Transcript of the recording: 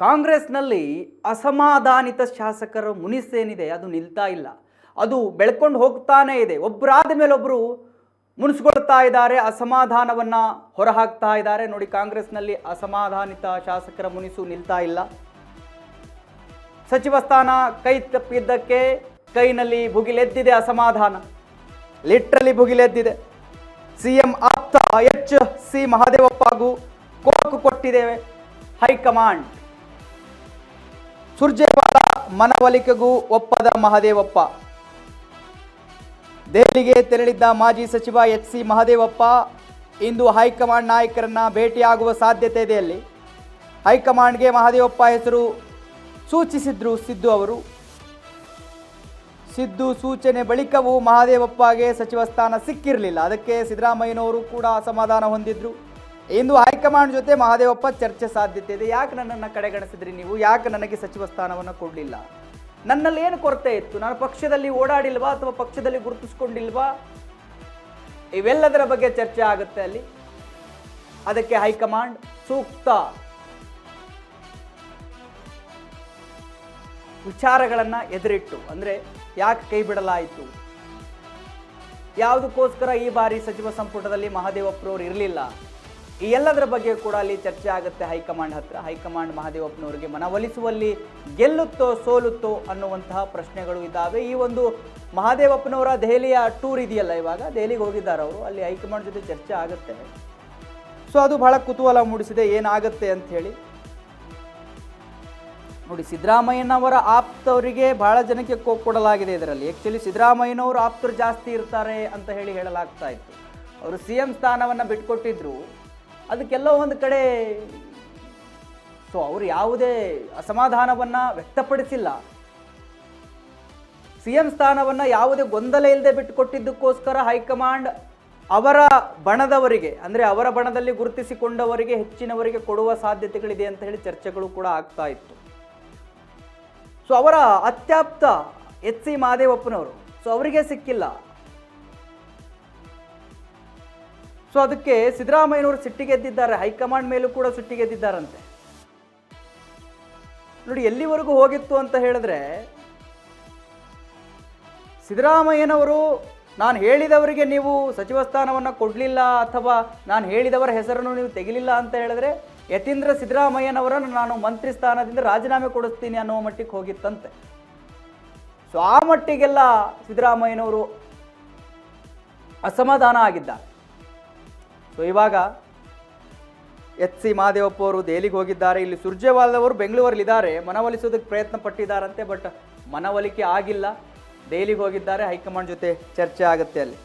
ಕಾಂಗ್ರೆಸ್ನಲ್ಲಿ ಅಸಮಾಧಾನಿತ ಶಾಸಕರ ಮುನಿಸೇನಿದೆ ಅದು ನಿಲ್ತಾ ಇಲ್ಲ. ಅದು ಬೆಳ್ಕೊಂಡು ಹೋಗ್ತಾನೇ ಇದೆ. ಒಬ್ಬರಾದ ಮೇಲೆ ಒಬ್ಬರು ಮುನಿಸ್ಕೊಳ್ತಾ ಇದ್ದಾರೆ, ಅಸಮಾಧಾನವನ್ನು ಹೊರಹಾಕ್ತಾ ಇದ್ದಾರೆ. ನೋಡಿ, ಕಾಂಗ್ರೆಸ್ನಲ್ಲಿ ಅಸಮಾಧಾನಿತ ಶಾಸಕರ ಮುನಿಸು ನಿಲ್ತಾ ಇಲ್ಲ. ಸಚಿವ ಸ್ಥಾನ ಕೈ ತಪ್ಪಿದ್ದಕ್ಕೆ ಕೈನಲ್ಲಿ ಭುಗಿಲೆದ್ದಿದೆ ಅಸಮಾಧಾನ, ಲಿಟ್ರಲಿ ಭುಗಿಲೆದ್ದಿದೆ. ಸಿಎಂ ಆಪ್ತ HC ಮಹದೇವಪ್ಪಗೂ ಕೊಕ್ಕು ಕೊಟ್ಟಿದ್ದೇವೆ ಹೈಕಮಾಂಡ್. ಸುರ್ಜೇವಾಲಾ ಮನವೊಲಿಕೆಗೂ ಒಪ್ಪದ ಮಹದೇವಪ್ಪ. ದೆಹಲಿಗೆ ತೆರಳಿದ್ದ ಮಾಜಿ ಸಚಿವ HC ಮಹದೇವಪ್ಪ ಇಂದು ಹೈಕಮಾಂಡ್ ನಾಯಕರನ್ನ ಭೇಟಿಯಾಗುವ ಸಾಧ್ಯತೆ ಇದೆ. ಅಲ್ಲಿ ಹೈಕಮಾಂಡ್ಗೆ ಮಹದೇವಪ್ಪ ಹೆಸರು ಸೂಚಿಸಿದ್ರು ಸಿದ್ದು ಅವರು. ಸಿದ್ದು ಸೂಚನೆ ಬಳಿಕವೂ ಮಹದೇವಪ್ಪಗೆ ಸಚಿವ ಸ್ಥಾನ ಸಿಕ್ಕಿರಲಿಲ್ಲ. ಅದಕ್ಕೆ ಸಿದ್ದರಾಮಯ್ಯನವರು ಕೂಡ ಅಸಮಾಧಾನ ಹೊಂದಿದ್ರು. ಇಂದು ಹೈಕಮಾಂಡ್ ಜೊತೆ ಮಹದೇವಪ್ಪ ಚರ್ಚೆ ಸಾಧ್ಯತೆ ಇದೆ. ಯಾಕೆ ನನ್ನನ್ನು ಕಡೆಗಣಿಸಿದ್ರಿ ನೀವು? ಯಾಕೆ ನನಗೆ ಸಚಿವ ಸ್ಥಾನವನ್ನು ಕೊಡಲಿಲ್ಲ? ನನ್ನಲ್ಲಿ ಏನು ಕೊರತೆ ಇತ್ತು? ನಾನು ಪಕ್ಷದಲ್ಲಿ ಓಡಾಡಿಲ್ವಾ ಅಥವಾ ಪಕ್ಷದಲ್ಲಿ ಗುರುತಿಸ್ಕೊಂಡಿಲ್ವಾ? ಇವೆಲ್ಲದರ ಬಗ್ಗೆ ಚರ್ಚೆ ಆಗುತ್ತೆ ಅಲ್ಲಿ. ಅದಕ್ಕೆ ಹೈಕಮಾಂಡ್ ಸೂಕ್ತ ವಿಚಾರಗಳನ್ನು ಎದುರಿಟ್ಟು, ಅಂದರೆ ಯಾಕೆ ಕೈ ಬಿಡಲಾಯಿತು, ಯಾವುದಕ್ಕೋಸ್ಕರ ಈ ಬಾರಿ ಸಚಿವ ಸಂಪುಟದಲ್ಲಿ ಮಹದೇವಪ್ಪನವರು ಇರಲಿಲ್ಲ, ಈ ಎಲ್ಲದರ ಬಗ್ಗೆ ಕೂಡ ಅಲ್ಲಿ ಚರ್ಚೆ ಆಗುತ್ತೆ ಹೈಕಮಾಂಡ್ ಹತ್ರ. ಹೈಕಮಾಂಡ್ ಮಹದೇವಪ್ಪನವರಿಗೆ ಮನವೊಲಿಸುವಲ್ಲಿ ಗೆಲ್ಲುತ್ತೋ ಸೋಲುತ್ತೋ ಅನ್ನುವಂತಹ ಪ್ರಶ್ನೆಗಳು ಇದ್ದಾವೆ. ಈ ಒಂದು ಮಹದೇವಪ್ಪನವರ ದೆಹಲಿಯ ಟೂರ್ ಇದೆಯಲ್ಲ, ಇವಾಗ ದೆಹಲಿಗೆ ಹೋಗಿದ್ದಾರೆ ಅವರು, ಅಲ್ಲಿ ಹೈಕಮಾಂಡ್ ಜೊತೆ ಚರ್ಚೆ ಆಗುತ್ತೆ. ಸೊ ಅದು ಬಹಳ ಕುತೂಹಲ ಮೂಡಿಸಿದೆ, ಏನಾಗುತ್ತೆ ಅಂತ ಹೇಳಿ. ನೋಡಿ, ಸಿದ್ದರಾಮಯ್ಯನವರ ಆಪ್ತವರಿಗೆ ಬಹಳ ಜನಕ್ಕೆ ಕೊಡಲಾಗಿದೆ ಇದರಲ್ಲಿ. ಆ್ಯಕ್ಚುಲಿ ಸಿದ್ದರಾಮಯ್ಯನವರು ಆಪ್ತರು ಜಾಸ್ತಿ ಇರ್ತಾರೆ ಅಂತ ಹೇಳಲಾಗ್ತಾ ಇತ್ತು. ಅವರು CM ಸ್ಥಾನವನ್ನು ಬಿಟ್ಕೊಟ್ಟಿದ್ರು, ಅದಕ್ಕೆಲ್ಲ ಒಂದು ಕಡೆ ಸೊ ಅವರು ಯಾವುದೇ ಅಸಮಾಧಾನವನ್ನು ವ್ಯಕ್ತಪಡಿಸಿಲ್ಲ. CM ಸ್ಥಾನವನ್ನು ಯಾವುದೇ ಗೊಂದಲ ಇಲ್ಲದೆ ಬಿಟ್ಟುಕೊಟ್ಟಿದ್ದಕ್ಕೋಸ್ಕರ ಹೈಕಮಾಂಡ್ ಅವರ ಬಣದವರಿಗೆ, ಅಂದರೆ ಅವರ ಬಣದಲ್ಲಿ ಗುರುತಿಸಿಕೊಂಡವರಿಗೆ ಹೆಚ್ಚಿನವರಿಗೆ ಕೊಡುವ ಸಾಧ್ಯತೆಗಳಿದೆ ಅಂತ ಹೇಳಿ ಚರ್ಚೆಗಳು ಕೂಡ ಆಗ್ತಾ ಇತ್ತು. ಸೊ ಅವರ ಅತ್ಯಾಪ್ತ HC ಮಹದೇವಪ್ಪನವರು, ಸೊ ಅವರಿಗೆ ಸಿಕ್ಕಿಲ್ಲ. ಸೊ ಅದಕ್ಕೆ ಸಿದ್ದರಾಮಯ್ಯನವರು ಸಿಟ್ಟಿಗೆದ್ದಿದ್ದಾರೆ, ಹೈಕಮಾಂಡ್ ಮೇಲೂ ಕೂಡ ಸಿಟ್ಟಿಗೆದ್ದಿದ್ದಾರಂತೆ. ನೋಡಿ, ಎಲ್ಲಿವರೆಗೂ ಹೋಗಿತ್ತು ಅಂತ ಹೇಳಿದ್ರೆ, ಸಿದ್ದರಾಮಯ್ಯನವರು ನಾನು ಹೇಳಿದವರಿಗೆ ನೀವು ಸಚಿವ ಸ್ಥಾನವನ್ನು ಕೊಡಲಿಲ್ಲ ಅಥವಾ ನಾನು ಹೇಳಿದವರ ಹೆಸರನ್ನು ನೀವು ತೆಗಿಲಿಲ್ಲ ಅಂತ ಹೇಳಿದ್ರೆ ಯತೀಂದ್ರ ಸಿದ್ದರಾಮಯ್ಯನವರನ್ನು ನಾನು ಮಂತ್ರಿ ಸ್ಥಾನದಿಂದ ರಾಜೀನಾಮೆ ಕೊಡಿಸ್ತೀನಿ ಅನ್ನೋ ಮಟ್ಟಿಗೆ ಹೋಗಿತ್ತಂತೆ. ಸೊ ಆ ಮಟ್ಟಿಗೆಲ್ಲ ಸಿದ್ದರಾಮಯ್ಯನವರು ಅಸಮಾಧಾನ ಆಗಿದ್ದಾರೆ. ಸೊ ಇವಾಗ HC ಮಹದೇವಪ್ಪ ಅವರು ದೆಹಲಿಗೆ ಹೋಗಿದ್ದಾರೆ. ಇಲ್ಲಿ ಸುರ್ಜೇವಾಲದವರು ಬೆಂಗಳೂರಲ್ಲಿದ್ದಾರೆ, ಮನವೊಲಿಸೋದಕ್ಕೆ ಪ್ರಯತ್ನ ಪಟ್ಟಿದ್ದಾರಂತೆ. ಬಟ್ ಮನವೊಲಿಕೆ ಆಗಿಲ್ಲ. ದೆಹಲಿಗೆ ಹೋಗಿದ್ದಾರೆ, ಹೈಕಮಾಂಡ್ ಜೊತೆ ಚರ್ಚೆ ಆಗುತ್ತೆ ಅಲ್ಲಿ.